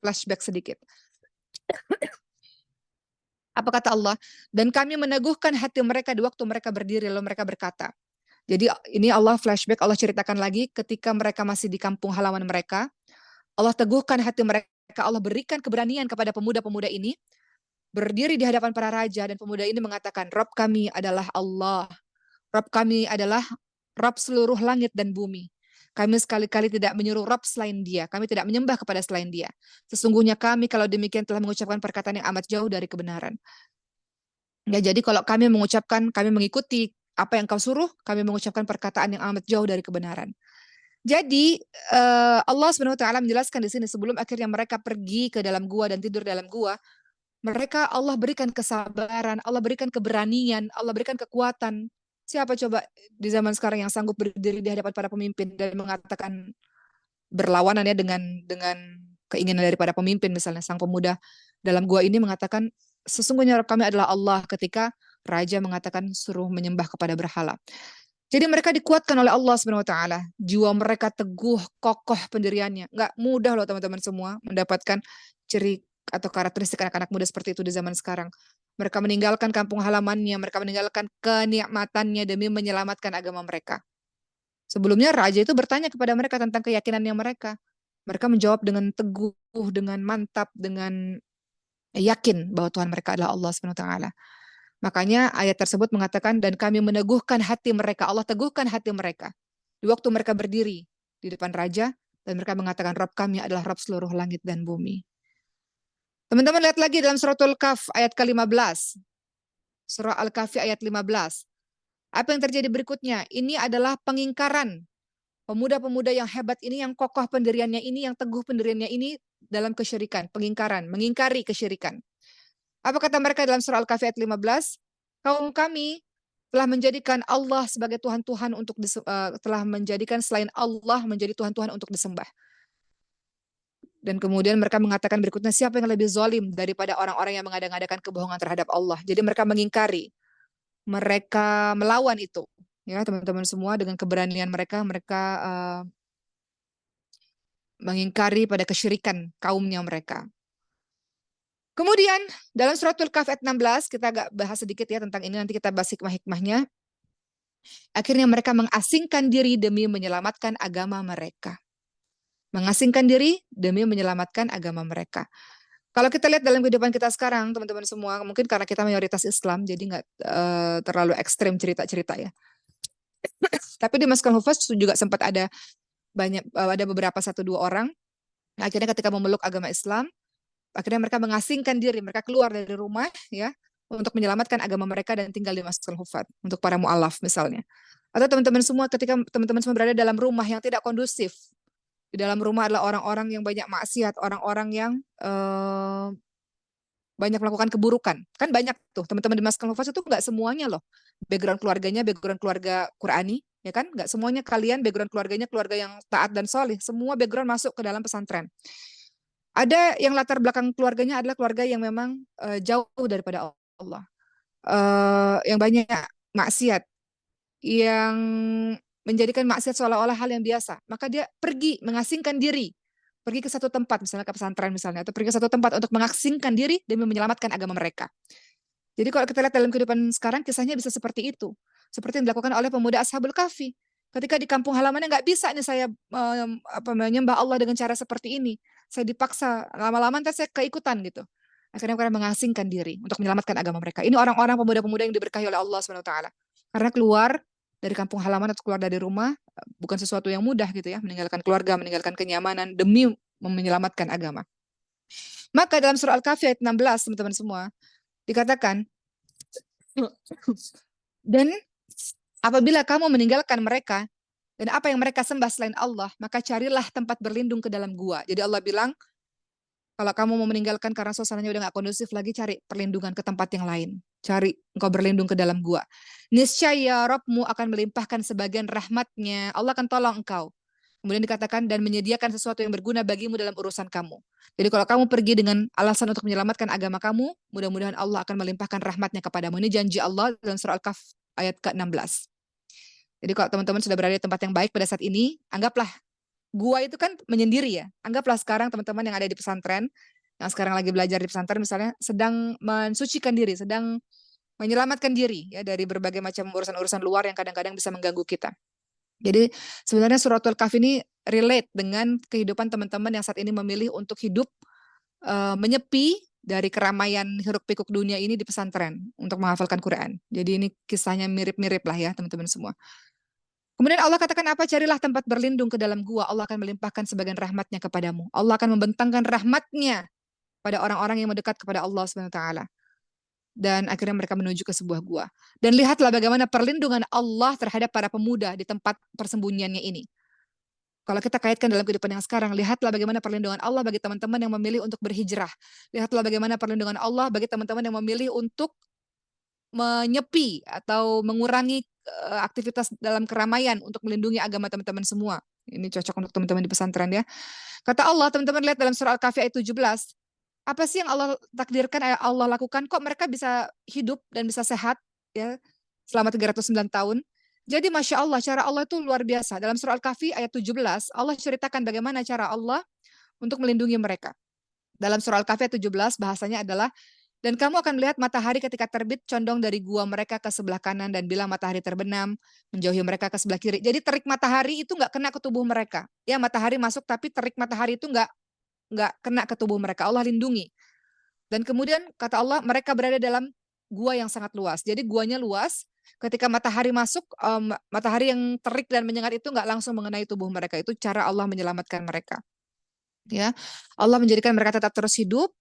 Flashback sedikit. Apa kata Allah? Dan kami meneguhkan hati mereka di waktu mereka berdiri, lalu mereka berkata. Jadi ini Allah flashback, Allah ceritakan lagi ketika mereka masih di kampung halaman mereka. Allah teguhkan hati mereka, Allah berikan keberanian kepada pemuda-pemuda ini. Berdiri di hadapan para raja dan pemuda ini mengatakan, Rob kami adalah Allah. Rob kami adalah Rob seluruh langit dan bumi. Kami sekali-kali tidak menyuruh Rob selain dia. Kami tidak menyembah kepada selain dia. Sesungguhnya kami kalau demikian telah mengucapkan perkataan yang amat jauh dari kebenaran. Ya, jadi kalau kami mengucapkan, kami mengikuti apa yang kau suruh, kami mengucapkan perkataan yang amat jauh dari kebenaran. Jadi Allah Subhanahu wa taala menjelaskan di sini sebelum akhirnya mereka pergi ke dalam gua dan tidur dalam gua, mereka Allah berikan kesabaran, Allah berikan keberanian, Allah berikan kekuatan. Siapa coba di zaman sekarang yang sanggup berdiri di hadapan para pemimpin dan mengatakan berlawanan ya dengan keinginan daripada pemimpin, misalnya sang pemuda dalam gua ini mengatakan sesungguhnya Rabb kami adalah Allah, ketika raja mengatakan suruh menyembah kepada berhala. Jadi mereka dikuatkan oleh Allah Subhanahu wa taala. Jiwa mereka teguh, kokoh pendiriannya. Nggak mudah loh teman-teman semua mendapatkan ciri atau karakteristik anak-anak muda seperti itu di zaman sekarang. Mereka meninggalkan kampung halamannya, mereka meninggalkan kenikmatannya demi menyelamatkan agama mereka. Sebelumnya raja itu bertanya kepada mereka tentang keyakinannya mereka. Mereka menjawab dengan teguh, dengan mantap, dengan yakin bahwa Tuhan mereka adalah Allah Subhanahu wa taala. Makanya ayat tersebut mengatakan, dan kami meneguhkan hati mereka. Allah teguhkan hati mereka. Di waktu mereka berdiri di depan raja, dan mereka mengatakan, Rabb kami adalah Rabb seluruh langit dan bumi. Teman-teman lihat lagi dalam suratul Kahf ayat ke-15. Surah Al-Kahfi ayat 15. Apa yang terjadi berikutnya? Ini adalah pengingkaran. Pemuda-pemuda yang hebat ini, yang kokoh pendiriannya ini, yang teguh pendiriannya ini dalam kesyirikan. Pengingkaran, mengingkari kesyirikan. Apa kata mereka dalam surah Al-Kahfi ayat 15? Kaum kami telah menjadikan Allah sebagai Tuhan-Tuhan untuk telah menjadikan selain Allah menjadi Tuhan-Tuhan untuk disembah. Dan kemudian mereka mengatakan berikutnya, siapa yang lebih zalim daripada orang-orang yang mengada-ngadakan kebohongan terhadap Allah. Jadi mereka mengingkari, mereka melawan itu. Ya, teman-teman semua, dengan keberanian mereka, mereka mengingkari pada kesyirikan kaumnya mereka. Kemudian dalam suratul Kahf ayat 16, kita agak bahas sedikit ya tentang ini, nanti kita bahas hikmah-hikmahnya. Akhirnya mereka mengasingkan diri demi menyelamatkan agama mereka. Mengasingkan diri demi menyelamatkan agama mereka. Kalau kita lihat dalam kehidupan kita sekarang, teman-teman semua, mungkin karena kita mayoritas Islam, jadi nggak terlalu ekstrem cerita-cerita ya. Tapi di Masjidil Hufaz juga sempat ada ada beberapa 1-2 orang. Akhirnya ketika memeluk agama Islam, akhirnya mereka mengasingkan diri, mereka keluar dari rumah ya untuk menyelamatkan agama mereka dan tinggal di Masjidil Hufaz untuk para mualaf misalnya. Atau teman-teman semua, ketika teman-teman semua berada dalam rumah yang tidak kondusif, di dalam rumah adalah orang-orang yang banyak maksiat, orang-orang yang banyak melakukan keburukan. Kan banyak tuh teman-teman di Masjidil Hufaz itu nggak semuanya loh background keluarganya background keluarga Qurani, ya kan? Nggak semuanya kalian background keluarganya keluarga yang taat dan soleh. Semua background masuk ke dalam pesantren. Ada yang latar belakang keluarganya adalah keluarga yang memang jauh daripada Allah, yang banyak maksiat, yang menjadikan maksiat seolah-olah hal yang biasa. Maka dia pergi mengasingkan diri, pergi ke satu tempat, misalnya ke pesantren misalnya, atau pergi ke satu tempat untuk mengasingkan diri demi menyelamatkan agama mereka. Jadi kalau kita lihat dalam kehidupan sekarang, kisahnya bisa seperti itu. Seperti yang dilakukan oleh pemuda Ashabul Kahfi. Ketika di kampung halamannya nggak bisa nih saya menyembah Allah dengan cara seperti ini. Saya dipaksa, lama-lama nanti saya keikutan gitu. Akhirnya mereka mengasingkan diri untuk menyelamatkan agama mereka. Ini orang-orang pemuda-pemuda yang diberkahi oleh Allah Subhanahu wa taala. Karena keluar dari kampung halaman atau keluar dari rumah bukan sesuatu yang mudah gitu ya, meninggalkan keluarga, meninggalkan kenyamanan demi menyelamatkan agama. Maka dalam surah Al-Kahfi ayat 16, teman-teman semua, dikatakan, dan apabila kamu meninggalkan mereka dan apa yang mereka sembah selain Allah, maka carilah tempat berlindung ke dalam gua. Jadi Allah bilang, kalau kamu mau meninggalkan karena suasananya udah gak kondusif lagi, cari perlindungan ke tempat yang lain. Cari engkau berlindung ke dalam gua. Niscaya Rabbmu akan melimpahkan sebagian rahmatnya. Allah akan tolong engkau. Kemudian dikatakan, dan menyediakan sesuatu yang berguna bagimu dalam urusan kamu. Jadi kalau kamu pergi dengan alasan untuk menyelamatkan agama kamu, mudah-mudahan Allah akan melimpahkan rahmatnya kepadamu. Ini janji Allah dalam surah Al-Kahf ayat ke-16. Jadi kalau teman-teman sudah berada di tempat yang baik pada saat ini, anggaplah gua itu kan menyendiri ya. Anggaplah sekarang teman-teman yang ada di pesantren, yang sekarang lagi belajar di pesantren misalnya, sedang mensucikan diri, sedang menyelamatkan diri ya dari berbagai macam urusan-urusan luar yang kadang-kadang bisa mengganggu kita. Jadi sebenarnya suratul Kahf ini relate dengan kehidupan teman-teman yang saat ini memilih untuk hidup menyepi dari keramaian hiruk pikuk dunia ini di pesantren untuk menghafalkan Quran. Jadi ini kisahnya mirip-mirip lah ya teman-teman semua. Kemudian Allah katakan apa? Carilah tempat berlindung ke dalam gua. Allah akan melimpahkan sebagian rahmatnya kepadamu. Allah akan membentangkan rahmatnya pada orang-orang yang mendekat kepada Allah SWT. Dan akhirnya mereka menuju ke sebuah gua. Dan lihatlah bagaimana perlindungan Allah terhadap para pemuda di tempat persembunyiannya ini. Kalau kita kaitkan dalam kehidupan yang sekarang, lihatlah bagaimana perlindungan Allah bagi teman-teman yang memilih untuk berhijrah. Lihatlah bagaimana perlindungan Allah bagi teman-teman yang memilih untuk menyepi atau mengurangi aktivitas dalam keramaian untuk melindungi agama teman-teman semua. Ini cocok untuk teman-teman di pesantren ya. Kata Allah, teman-teman lihat dalam surah Al-Kahfi ayat 17. Apa sih yang Allah takdirkan, Allah lakukan, kok mereka bisa hidup dan bisa sehat ya selama 309 tahun. Jadi Masya Allah, cara Allah itu luar biasa. Dalam surah Al-Kahfi ayat 17, Allah ceritakan bagaimana cara Allah untuk melindungi mereka. Dalam surah Al-Kahfi ayat 17 bahasanya adalah, dan kamu akan melihat matahari ketika terbit condong dari gua mereka ke sebelah kanan dan bila matahari terbenam menjauhi mereka ke sebelah kiri. Jadi terik matahari itu nggak kena ke tubuh mereka. Ya matahari masuk tapi terik matahari itu nggak kena ke tubuh mereka. Allah lindungi. Dan kemudian kata Allah mereka berada dalam gua yang sangat luas. Jadi guanya luas. Ketika matahari masuk, matahari yang terik dan menyengat itu nggak langsung mengenai tubuh mereka. Itu cara Allah menyelamatkan mereka. Ya, Allah menjadikan mereka tetap terus hidup.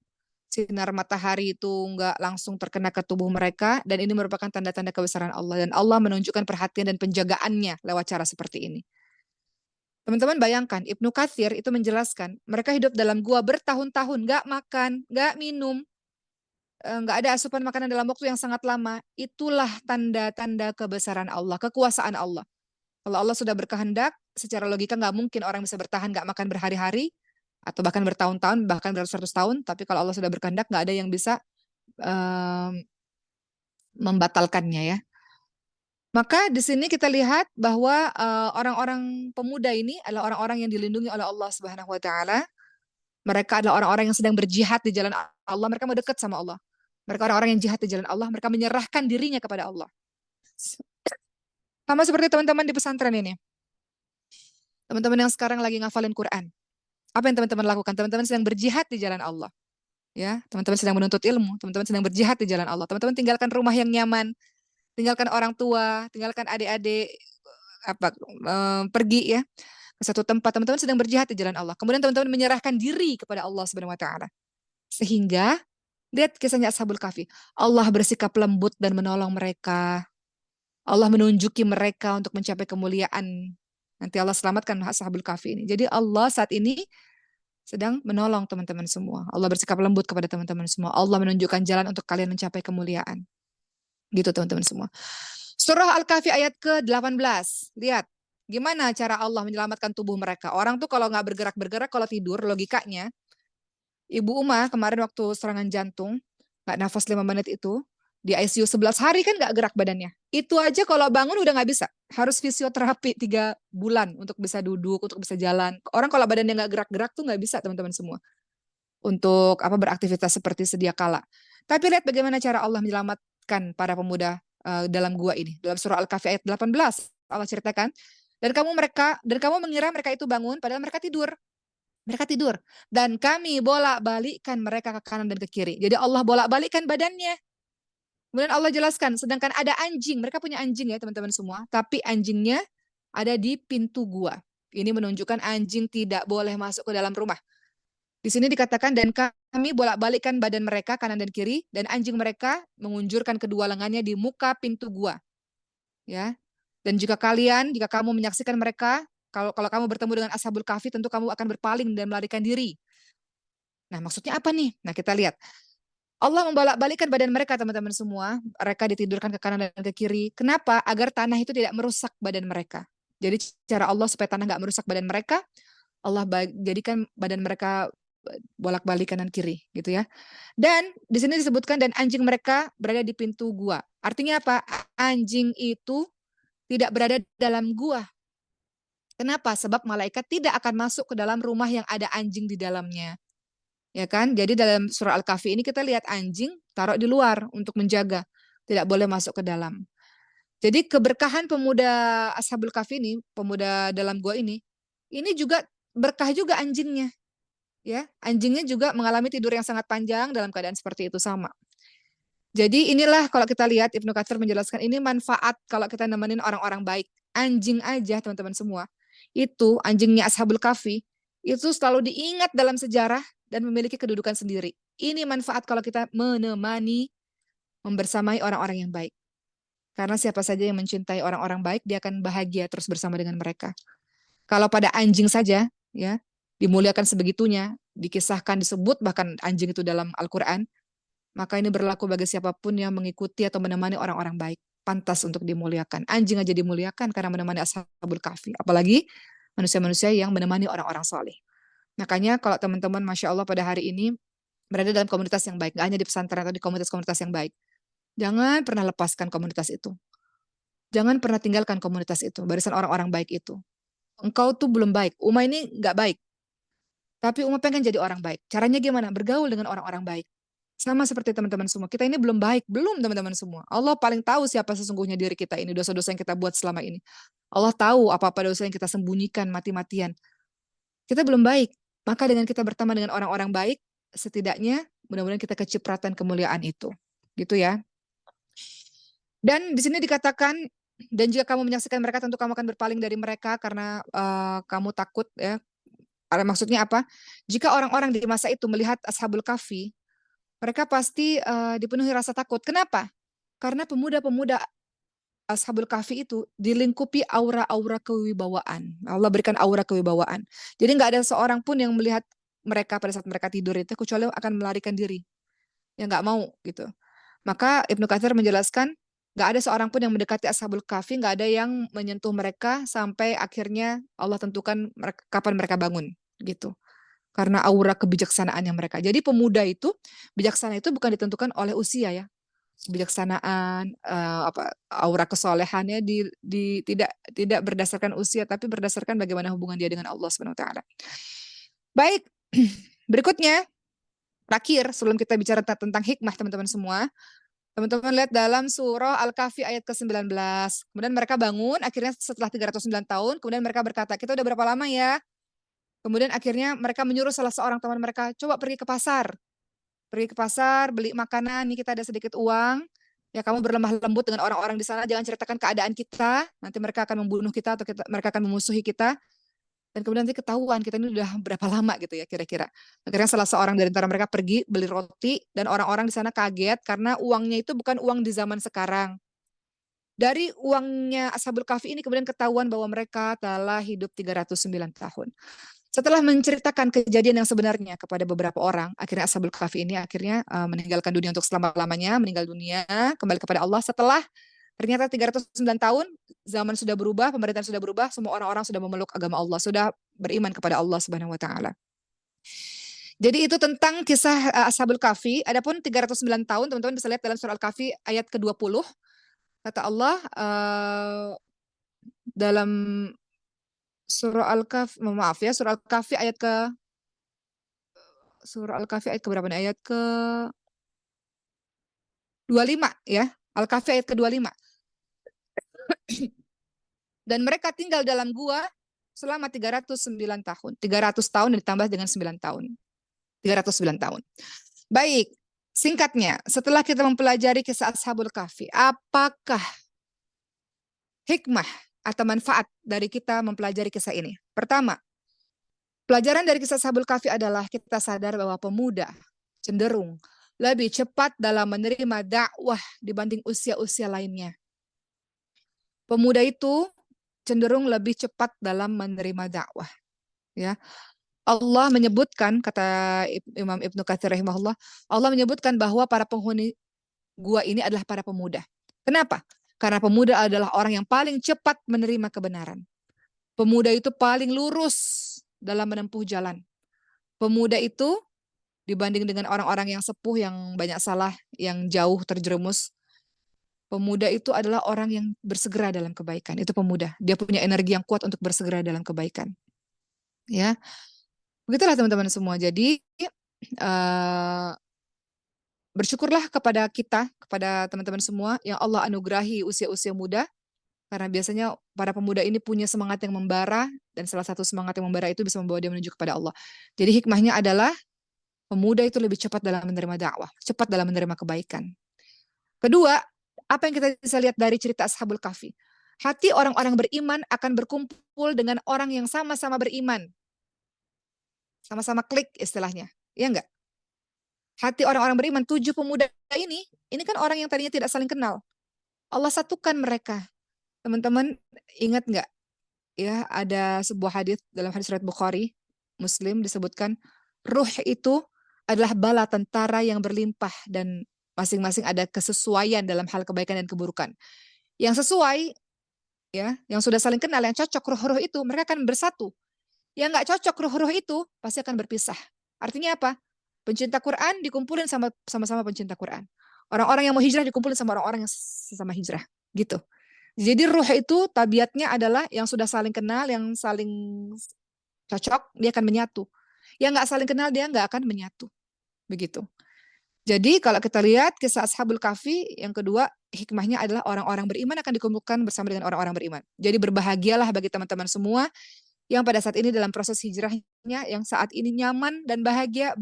Sinar matahari itu nggak langsung terkena ke tubuh mereka, dan ini merupakan tanda-tanda kebesaran Allah. Dan Allah menunjukkan perhatian dan penjagaannya lewat cara seperti ini. Teman-teman bayangkan, Ibnu Katsir itu menjelaskan, mereka hidup dalam gua bertahun-tahun, nggak makan, nggak minum, nggak ada asupan makanan dalam waktu yang sangat lama. Itulah tanda-tanda kebesaran Allah, kekuasaan Allah. Kalau Allah sudah berkehendak, secara logika nggak mungkin orang bisa bertahan nggak makan berhari-hari, atau bahkan bertahun-tahun, bahkan beratus-ratus tahun. Tapi kalau Allah sudah berkehendak, nggak ada yang bisa membatalkannya ya. Maka di sini kita lihat bahwa orang-orang pemuda ini adalah orang-orang yang dilindungi oleh Allah Subhanahu wa taala. Mereka adalah orang-orang yang sedang berjihad di jalan Allah, mereka mau dekat sama Allah. Mereka orang-orang yang jihad di jalan Allah, mereka menyerahkan dirinya kepada Allah. Sama seperti teman-teman di pesantren ini. Teman-teman yang sekarang lagi ngafalin Quran. Apa yang teman-teman lakukan? Teman-teman sedang berjihad di jalan Allah. Ya, teman-teman sedang menuntut ilmu, teman-teman sedang berjihad di jalan Allah. Teman-teman tinggalkan rumah yang nyaman, tinggalkan orang tua, tinggalkan adik-adik, pergi ya ke satu tempat. Teman-teman sedang berjihad di jalan Allah. Kemudian teman-teman menyerahkan diri kepada Allah Subhanahu wa taala. Sehingga lihat kisahnya Ashabul Kahfi. Allah bersikap lembut dan menolong mereka. Allah menunjuki mereka untuk mencapai kemuliaan. Nanti Allah selamatkan Ashabul Kahfi ini. Jadi Allah saat ini sedang menolong teman-teman semua. Allah bersikap lembut kepada teman-teman semua. Allah menunjukkan jalan untuk kalian mencapai kemuliaan. Gitu teman-teman semua. Surah Al-Kahfi ayat ke-18. Lihat, gimana cara Allah menyelamatkan tubuh mereka. Orang tuh kalau nggak bergerak-bergerak, kalau tidur, logikanya, Ibu Uma kemarin waktu serangan jantung, nggak nafas 5 menit itu, di ICU 11 hari kan nggak gerak badannya. Itu aja kalau bangun udah nggak bisa. Harus fisioterapi 3 bulan untuk bisa duduk, untuk bisa jalan. Orang kalau badannya nggak gerak-gerak tuh nggak bisa teman-teman semua. Untuk beraktivitas seperti sedia kala. Tapi lihat bagaimana cara Allah menyelamatkan para pemuda dalam gua ini. Dalam surah Al-Kahfi ayat 18 Allah ceritakan, dan kamu mengira mereka itu bangun padahal mereka tidur. Mereka tidur. Dan kami bolak-balikkan mereka ke kanan dan ke kiri. Jadi Allah bolak-balikkan badannya. Kemudian Allah jelaskan, sedangkan ada anjing, mereka punya anjing ya teman-teman semua, tapi anjingnya ada di pintu gua. Ini menunjukkan anjing tidak boleh masuk ke dalam rumah. Di sini dikatakan, dan kami bolak-balikkan badan mereka kanan dan kiri, dan anjing mereka mengunjurkan kedua lengannya di muka pintu gua. Ya. Dan jika kamu menyaksikan mereka, kalau kamu bertemu dengan Ashabul Kahfi, tentu kamu akan berpaling dan melarikan diri. Nah, maksudnya apa nih? Nah, kita lihat. Allah membolak-balikkan badan mereka, teman-teman semua. Mereka ditidurkan ke kanan dan ke kiri. Kenapa? Agar tanah itu tidak merusak badan mereka. Jadi cara Allah supaya tanah nggak merusak badan mereka, Allah jadikan badan mereka bolak-balik kanan kiri, gitu ya. Dan di sini disebutkan, dan anjing mereka berada di pintu gua. Artinya apa? Anjing itu tidak berada dalam gua. Kenapa? Sebab malaikat tidak akan masuk ke dalam rumah yang ada anjing di dalamnya. Ya kan? Jadi dalam surah Al-Kahfi ini kita lihat anjing taruh di luar untuk menjaga, tidak boleh masuk ke dalam. Jadi keberkahan pemuda Ashabul Kahfi ini, pemuda dalam gua ini juga berkah juga anjingnya. Ya, anjingnya juga mengalami tidur yang sangat panjang dalam keadaan seperti itu sama. Jadi inilah kalau kita lihat Ibnu Katsir menjelaskan ini manfaat kalau kita nemenin orang-orang baik. Anjing aja teman-teman semua. Itu anjingnya Ashabul Kahfi itu selalu diingat dalam sejarah dan memiliki kedudukan sendiri. Ini manfaat kalau kita menemani, membersamai orang-orang yang baik. Karena siapa saja yang mencintai orang-orang baik, dia akan bahagia terus bersama dengan mereka. Kalau pada anjing saja, ya, dimuliakan sebegitunya, dikisahkan, disebut bahkan anjing itu dalam Al-Quran, maka ini berlaku bagi siapapun yang mengikuti atau menemani orang-orang baik. Pantas untuk dimuliakan. Anjing aja dimuliakan karena menemani Ashabul Kahfi. Apalagi manusia-manusia yang menemani orang-orang soleh. Makanya kalau teman-teman Masya Allah pada hari ini berada dalam komunitas yang baik, nggak hanya di pesantren atau di komunitas-komunitas yang baik. Jangan pernah lepaskan komunitas itu. Jangan pernah tinggalkan komunitas itu, barisan orang-orang baik itu. Engkau tuh belum baik. Uma ini nggak baik. Tapi Uma pengen jadi orang baik. Caranya gimana? Bergaul dengan orang-orang baik. Sama seperti teman-teman semua. Kita ini belum baik. Belum teman-teman semua. Allah paling tahu siapa sesungguhnya diri kita ini. Dosa-dosa yang kita buat selama ini. Allah tahu apa-apa dosa yang kita sembunyikan mati-matian. Kita belum baik. Maka dengan kita berteman dengan orang-orang baik, setidaknya mudah-mudahan kita kecipratan kemuliaan itu. Gitu ya. Dan di sini dikatakan, dan jika kamu menyaksikan mereka, tentu kamu akan berpaling dari mereka karena kamu takut ya. Maksudnya apa? Jika orang-orang di masa itu melihat Ashabul Kahfi, mereka pasti dipenuhi rasa takut. Kenapa? Karena pemuda-pemuda Ashabul Kahfi itu dilingkupi aura-aura kewibawaan. Allah berikan aura kewibawaan. Jadi nggak ada seorang pun yang melihat mereka pada saat mereka tidur itu kecuali akan melarikan diri. Yang nggak mau gitu. Maka Ibnu Katsir menjelaskan nggak ada seorang pun yang mendekati Ashabul Kahfi, nggak ada yang menyentuh mereka sampai akhirnya Allah tentukan kapan mereka bangun gitu. Karena aura kebijaksanaan yang mereka. Jadi pemuda itu, bijaksana itu bukan ditentukan oleh usia ya. Kebijaksanaan, aura kesolehannya tidak berdasarkan usia, tapi berdasarkan bagaimana hubungan dia dengan Allah Subhanahu Wa Taala. Baik, berikutnya, terakhir sebelum kita bicara tentang hikmah teman-teman semua, teman-teman lihat dalam surah Al-Kahfi ayat ke-19. Kemudian mereka bangun, akhirnya setelah 309 tahun, kemudian mereka berkata, kita udah berapa lama ya? Kemudian akhirnya mereka menyuruh salah seorang teman mereka, coba pergi ke pasar. Pergi ke pasar, beli makanan, nih kita ada sedikit uang. Ya kamu berlemah lembut dengan orang-orang di sana, jangan ceritakan keadaan kita. Nanti mereka akan membunuh kita atau mereka akan memusuhi kita. Dan kemudian nanti ketahuan kita ini udah berapa lama gitu ya kira-kira. Akhirnya salah seorang dari antara mereka pergi beli roti dan orang-orang di sana kaget karena uangnya itu bukan uang di zaman sekarang. Dari uangnya Ashabul Kahfi ini kemudian ketahuan bahwa mereka telah hidup 309 tahun. Setelah menceritakan kejadian yang sebenarnya kepada beberapa orang, akhirnya Ashabul Kahfi ini akhirnya meninggalkan dunia untuk selama-lamanya, meninggal dunia, kembali kepada Allah setelah ternyata 309 tahun, zaman sudah berubah, pemerintahan sudah berubah, semua orang-orang sudah memeluk agama Allah, sudah beriman kepada Allah Subhanahu wa taala. Jadi itu tentang kisah Ashabul Kahfi. Adapun 309 tahun, teman-teman bisa lihat dalam surah Al-Kahfi ayat ke-20. Kata Allah dalam surah Al-Kahfi, maaf ya, surah Al-Kahfi ayat ke berapa nih? Ayat ke 25 ya. Al-Kahfi ayat ke-25. Dan mereka tinggal dalam gua selama 309 tahun. 300 tahun ditambah dengan 9 tahun. 309 tahun. Baik, singkatnya, setelah kita mempelajari kisah Ashabul Kahfi, apakah hikmah atau manfaat dari kita mempelajari kisah ini? Pertama, pelajaran dari kisah Ashabul Kahfi adalah kita sadar bahwa pemuda cenderung lebih cepat dalam menerima dakwah dibanding usia-usia lainnya. Pemuda itu cenderung lebih cepat dalam menerima dakwah. Ya, Allah menyebutkan, kata Imam Ibnu Katsir rahimahullah, Allah menyebutkan bahwa para penghuni gua ini adalah para pemuda. Kenapa? Karena pemuda adalah orang yang paling cepat menerima kebenaran. Pemuda itu paling lurus dalam menempuh jalan. Pemuda itu dibanding dengan orang-orang yang sepuh, yang banyak salah, yang jauh terjerumus, pemuda itu adalah orang yang bersegera dalam kebaikan. Itu pemuda. Dia punya energi yang kuat untuk bersegera dalam kebaikan. Ya, begitulah teman-teman semua. Jadi bersyukurlah kepada kita, kepada teman-teman semua yang Allah anugerahi usia-usia muda. Karena biasanya para pemuda ini punya semangat yang membara, dan salah satu semangat yang membara itu bisa membawa dia menuju kepada Allah. Jadi hikmahnya adalah pemuda itu lebih cepat dalam menerima dakwah, cepat dalam menerima kebaikan. Kedua, apa yang kita bisa lihat dari cerita Ashabul Kahfi? Hati orang-orang beriman akan berkumpul dengan orang yang sama-sama beriman. Sama-sama klik istilahnya. Iya enggak? Hati orang-orang beriman, 7 pemuda ini kan orang yang tadinya tidak saling kenal. Allah satukan mereka. Teman-teman ingat enggak? Ya, ada sebuah hadis dalam hadis riwayat Bukhari, Muslim disebutkan, ruh itu adalah bala tentara yang berlimpah dan masing-masing ada kesesuaian dalam hal kebaikan dan keburukan. Yang sesuai, ya, yang sudah saling kenal, yang cocok ruh-ruh itu, mereka akan bersatu. Yang nggak cocok ruh-ruh itu pasti akan berpisah. Artinya apa? Pencinta Quran dikumpulin sama-sama pencinta Quran. Orang-orang yang mau hijrah dikumpulin sama orang-orang yang sesama hijrah. Gitu. Jadi ruh itu tabiatnya adalah yang sudah saling kenal, yang saling cocok, dia akan menyatu. Yang nggak saling kenal, dia nggak akan menyatu. Begitu. Jadi kalau kita lihat kisah Ashabul Kahfi, yang kedua hikmahnya adalah orang-orang beriman akan dikumpulkan bersama dengan orang-orang beriman. Jadi berbahagialah bagi teman-teman semua yang pada saat ini dalam proses hijrahnya, yang saat ini nyaman dan bahagia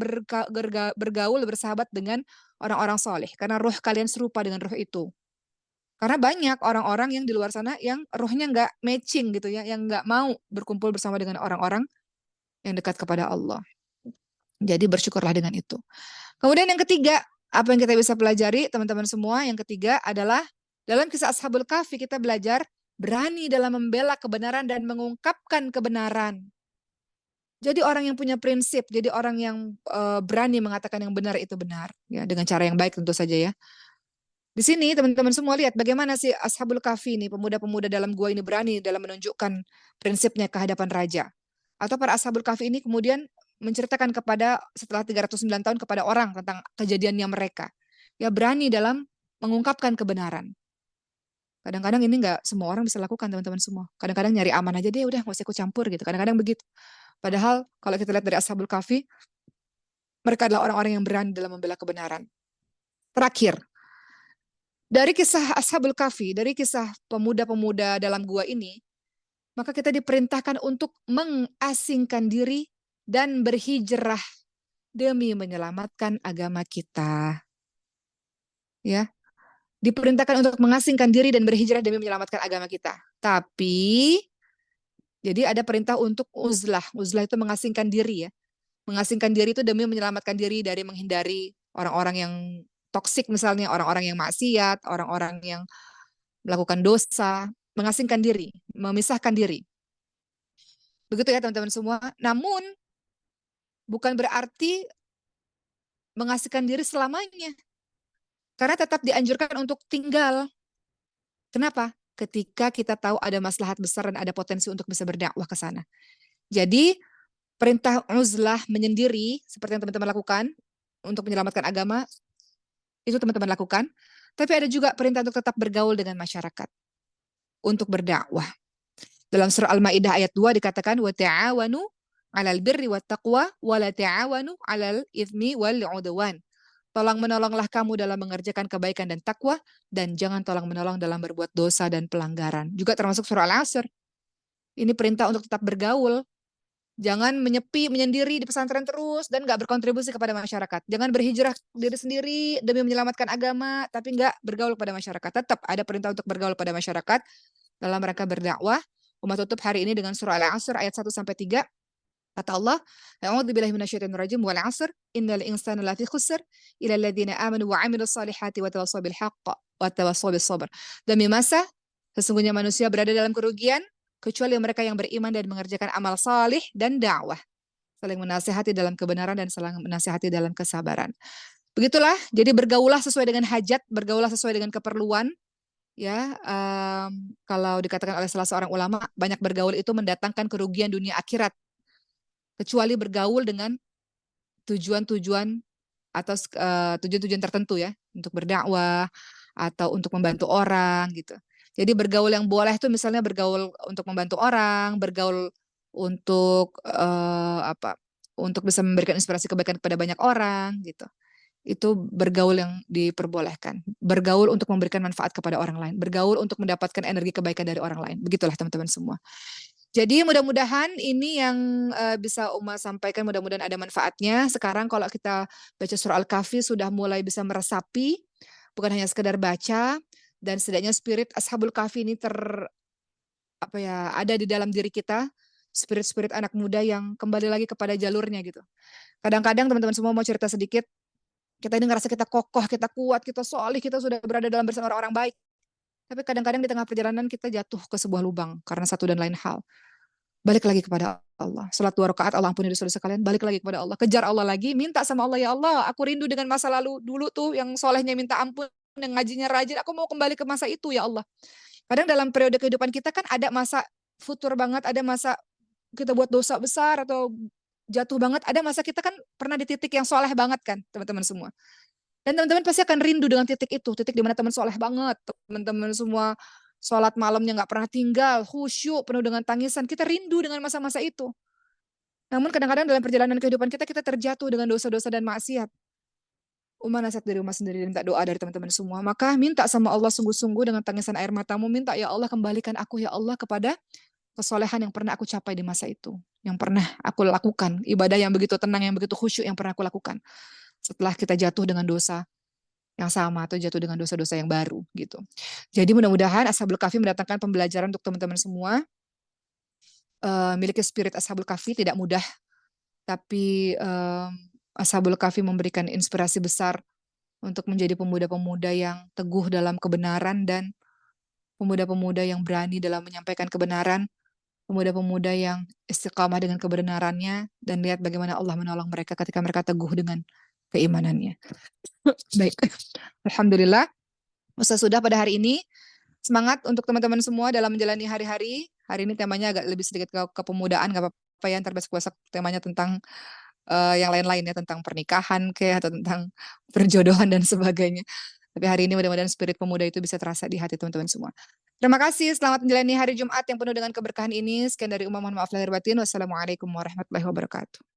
bergaul, bersahabat dengan orang-orang soleh. Karena ruh kalian serupa dengan ruh itu. Karena banyak orang-orang yang di luar sana yang ruhnya nggak matching gitu ya, yang nggak mau berkumpul bersama dengan orang-orang yang dekat kepada Allah. Jadi bersyukurlah dengan itu. Kemudian yang ketiga, apa yang kita bisa pelajari teman-teman semua? Yang ketiga adalah dalam kisah Ashabul Kahfi kita belajar berani dalam membela kebenaran dan mengungkapkan kebenaran. Jadi orang yang punya prinsip, jadi orang yang berani mengatakan yang benar itu benar, ya dengan cara yang baik tentu saja ya. Di sini teman-teman semua lihat bagaimana si Ashabul Kahfi ini, pemuda-pemuda dalam gua ini berani dalam menunjukkan prinsipnya ke hadapan raja. Atau para Ashabul Kahfi ini kemudian menceritakan kepada setelah 309 tahun kepada orang tentang kejadiannya mereka. Ya berani dalam mengungkapkan kebenaran. Kadang-kadang ini nggak semua orang bisa lakukan teman-teman semua. Kadang-kadang nyari aman aja deh udah nggak usah ikut campur gitu. Kadang-kadang begitu. Padahal kalau kita lihat dari Ashabul Kahfi, mereka adalah orang-orang yang berani dalam membela kebenaran. Terakhir, dari kisah Ashabul Kahfi, dari kisah pemuda-pemuda dalam gua ini, maka kita diperintahkan untuk mengasingkan diri dan berhijrah demi menyelamatkan agama kita. Ya, diperintahkan untuk mengasingkan diri dan berhijrah demi menyelamatkan agama kita. Tapi jadi ada perintah untuk uzlah. Uzlah itu mengasingkan diri ya. Mengasingkan diri itu demi menyelamatkan diri dari menghindari orang-orang yang toksik misalnya, orang-orang yang maksiat, orang-orang yang melakukan dosa, mengasingkan diri, memisahkan diri. Begitu ya teman-teman semua. Namun bukan berarti mengasingkan diri selamanya. Karena tetap dianjurkan untuk tinggal. Kenapa? Ketika kita tahu ada maslahat besar dan ada potensi untuk bisa berdakwah ke sana. Jadi perintah uzlah menyendiri seperti yang teman-teman lakukan untuk menyelamatkan agama itu teman-teman lakukan. Tapi ada juga perintah untuk tetap bergaul dengan masyarakat untuk berdakwah. Dalam surah Al-Maidah ayat 2 dikatakan wa ta'awanu 'alal birri wat taqwa wa la ta'awanu 'alal itsmi wal 'udwan. Tolong menolonglah kamu dalam mengerjakan kebaikan dan takwa dan jangan tolong menolong dalam berbuat dosa dan pelanggaran. Juga termasuk surah Al-Asr. Ini perintah untuk tetap bergaul. Jangan menyepi, menyendiri di pesantren terus dan nggak berkontribusi kepada masyarakat. Jangan berhijrah diri sendiri demi menyelamatkan agama, tapi nggak bergaul pada masyarakat. Tetap ada perintah untuk bergaul pada masyarakat dalam rangka berdakwah. Umat tutup hari ini dengan surah Al-Asr ayat 1-3. Kata Allah, "A'udzubillahi minasyaitonir rajim wal 'asr innal insana lafi khusr illa alladziina aamanu wa 'amilus shalihati wa tawassaw bil haqq wa tawassaw bis sabr." Demi masa sesungguhnya manusia berada dalam kerugian kecuali mereka yang beriman dan mengerjakan amal salih dan dakwah, saling menasihati dalam kebenaran dan saling menasihati dalam kesabaran. Begitulah, jadi bergaulah sesuai dengan hajat, bergaulah sesuai dengan keperluan. Ya, kalau dikatakan oleh salah seorang ulama, banyak bergaul itu mendatangkan kerugian dunia akhirat kecuali bergaul dengan tujuan-tujuan atau tujuan-tujuan tertentu ya, untuk berdakwah atau untuk membantu orang gitu. Jadi bergaul yang boleh itu misalnya bergaul untuk membantu orang, bergaul untuk apa? Untuk bisa memberikan inspirasi kebaikan kepada banyak orang gitu. Itu bergaul yang diperbolehkan. Bergaul untuk memberikan manfaat kepada orang lain, bergaul untuk mendapatkan energi kebaikan dari orang lain. Begitulah teman-teman semua. Jadi mudah-mudahan ini yang bisa Uma sampaikan, mudah-mudahan ada manfaatnya. Sekarang kalau kita baca surah Al-Kahfi sudah mulai bisa meresapi, bukan hanya sekedar baca, dan setidaknya spirit Ashabul Kahfi ini ada di dalam diri kita, spirit-spirit anak muda yang kembali lagi kepada jalurnya gitu. Kadang-kadang teman-teman semua mau cerita sedikit, kita ini ngerasa kita kokoh, kita kuat, kita solih, kita sudah berada dalam bersama orang-orang baik. Tapi kadang-kadang di tengah perjalanan kita jatuh ke sebuah lubang karena satu dan lain hal. Balik lagi kepada Allah. Salat 2 rakaat, Allah ampuni dosa-dosa kalian. Balik lagi kepada Allah. Kejar Allah lagi. Minta sama Allah, ya Allah, aku rindu dengan masa lalu dulu tuh yang solehnya minta ampun, yang ngajinya rajin. Aku mau kembali ke masa itu, ya Allah. Kadang dalam periode kehidupan kita kan ada masa futur banget, ada masa kita buat dosa besar atau jatuh banget, ada masa kita kan pernah di titik yang soleh banget kan, teman-teman semua. Dan teman-teman pasti akan rindu dengan titik itu, titik di mana teman soleh banget, teman-teman semua sholat malamnya nggak pernah tinggal, khusyuk, penuh dengan tangisan. Kita rindu dengan masa-masa itu. Namun kadang-kadang dalam perjalanan kehidupan kita, kita terjatuh dengan dosa-dosa dan maksiat. Umar nasihat dari rumah sendiri dan minta doa dari teman-teman semua. Maka minta sama Allah sungguh-sungguh dengan tangisan air matamu, minta ya Allah kembalikan aku ya Allah kepada kesolehan yang pernah aku capai di masa itu. Yang pernah aku lakukan, ibadah yang begitu tenang, yang begitu khusyuk yang pernah aku lakukan. Setelah kita jatuh dengan dosa yang sama atau jatuh dengan dosa-dosa yang baru gitu. Jadi mudah-mudahan Ashabul Kahfi mendatangkan pembelajaran untuk teman-teman semua. Miliki spirit Ashabul Kahfi tidak mudah, tapi Ashabul Kahfi memberikan inspirasi besar untuk menjadi pemuda-pemuda yang teguh dalam kebenaran dan pemuda-pemuda yang berani dalam menyampaikan kebenaran, pemuda-pemuda yang istiqamah dengan kebenarannya, dan lihat bagaimana Allah menolong mereka ketika mereka teguh dengan keimanannya. Baik, Alhamdulillah. Ustaz sudah pada hari ini. Semangat untuk teman-teman semua dalam menjalani hari-hari. Hari ini temanya agak lebih sedikit ke kepemudaan, nggak apa-apa ya, ntar besok-besok temanya tentang yang lain-lain ya, tentang pernikahan kayak atau tentang perjodohan dan sebagainya. Tapi hari ini mudah-mudahan spirit pemuda itu bisa terasa di hati teman-teman semua. Terima kasih, selamat menjalani hari Jumat yang penuh dengan keberkahan ini. Sekian dari Umar, mohon maaf lahir batin. Wassalamualaikum warahmatullahi wabarakatuh.